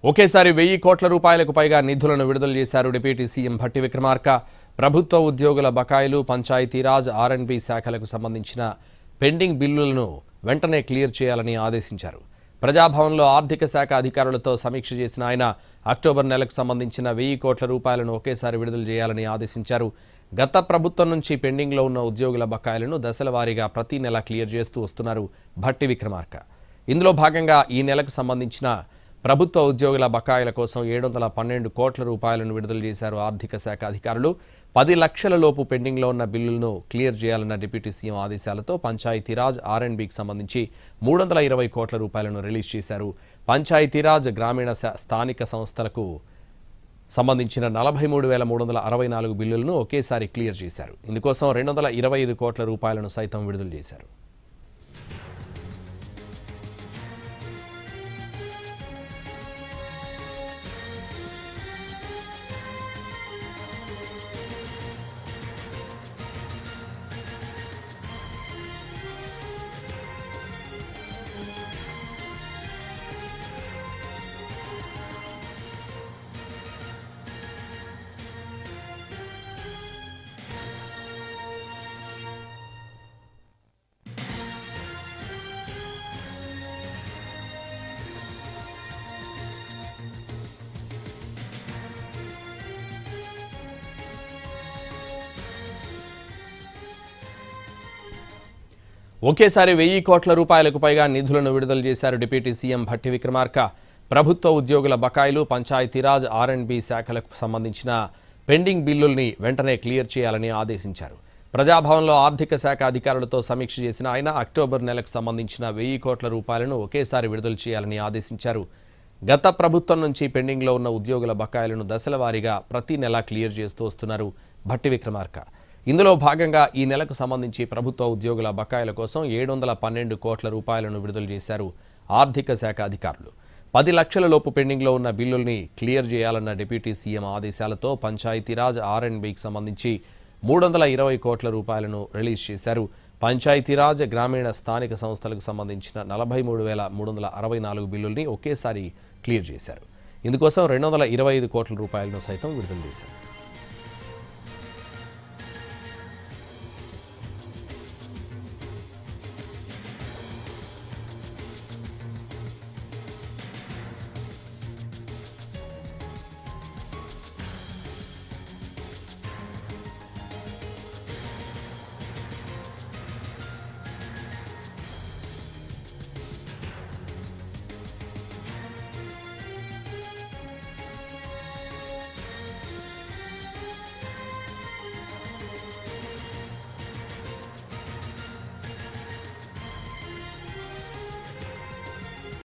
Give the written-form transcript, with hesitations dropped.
ఒకేసారి 1000 కోట్ల రూపాయలకు పైగా నిధులను విడుదల చేశారు డిప్యూటీ సీఎం భట్టి విక్రమార్క. ప్రభుత్వ ఉద్యోగుల బకాయిలు, పంచాయతీరాజ్, ఆర్ఎండ్బీ శాఖలకు సంబంధించిన పెండింగ్ బిల్లులను వెంటనే క్లియర్ చేయాలని ఆదేశించారు. ప్రజాభవన్లో ఆర్థిక శాఖ అధికారులతో సమీక్ష చేసిన ఆయన అక్టోబర్ నెలకు సంబంధించిన 1000 కోట్ల రూపాయలను ఒకేసారి విడుదల చేయాలని ఆదేశించారు. గత ప్రభుత్వం నుంచి పెండింగ్లో ఉన్న ఉద్యోగుల బకాయిలను దశల వారీగా ప్రతి నెల క్లియర్ చేస్తూ వస్తున్నారు భట్టి విక్రమార్క. ఇందులో భాగంగా ఈ నెలకు సంబంధించిన ప్రభుత్వ ఉద్యోగుల బకాయిల కోసం 712 కోట్ల రూపాయలను విడుదల చేశారు ఆర్థిక శాఖ అధికారులు. 10 లక్షల లోపు పెండింగ్లో ఉన్న బిల్లులను క్లియర్ చేయాలన్న డిప్యూటీ సీఎం ఆదేశాలతో పంచాయతీరాజ్, ఆర్ఎండ్బీకి సంబంధించి 320 కోట్ల రూపాయలను రిలీజ్ చేశారు. పంచాయతీరాజ్, గ్రామీణ స్థానిక సంస్థలకు సంబంధించిన 43,364 బిల్లులను ఒకేసారి క్లియర్ చేశారు. ఇందుకోసం 225 కోట్ల రూపాయలను సైతం విడుదల చేశారు. ఒకేసారి 1000 కోట్ల రూపాయలకు పైగా నిధులను విడుదల చేశారు డిప్యూటీ సీఎం భట్టి విక్రమార్క. ప్రభుత్వ ఉద్యోగుల బకాయిలు, పంచాయతీరాజ్, ఆర్ఎండ్బీ శాఖలకు సంబంధించిన పెండింగ్ బిల్లుల్ని వెంటనే క్లియర్ చేయాలని ఆదేశించారు. ప్రజాభవన్లో ఆర్థిక శాఖ అధికారులతో సమీక్ష చేసిన ఆయన అక్టోబర్ నెలకు సంబంధించిన 1000 కోట్ల రూపాయలను ఒకేసారి విడుదల చేయాలని ఆదేశించారు. గత ప్రభుత్వం నుంచి పెండింగ్లో ఉన్న ఉద్యోగుల బకాయిలను దశల వారీగా ప్రతి నెల క్లియర్ చేస్తూ వస్తున్నారు భట్టి విక్రమార్క. ఇందులో భాగంగా ఈ నెలకు సంబంధించి ప్రభుత్వ ఉద్యోగుల బకాయిల కోసం 712 కోట్ల రూపాయలను విడుదల చేశారు ఆర్థిక శాఖ అధికారులు. 10 లక్షల లోపు పెండింగ్లో ఉన్న బిల్లుల్ని క్లియర్ చేయాలన్న డిప్యూటీ సీఎం ఆదేశాలతో పంచాయతీరాజ్, ఆర్ఎండ్బీకి సంబంధించి 320 కోట్ల రూపాయలను రిలీజ్ చేశారు. పంచాయతీరాజ్, గ్రామీణ స్థానిక సంస్థలకు సంబంధించిన 43,364 బిల్లుల్ని ఒకేసారి క్లియర్ చేశారు. ఇందుకోసం 225 కోట్ల రూపాయలను సైతం విడుదల చేశారు.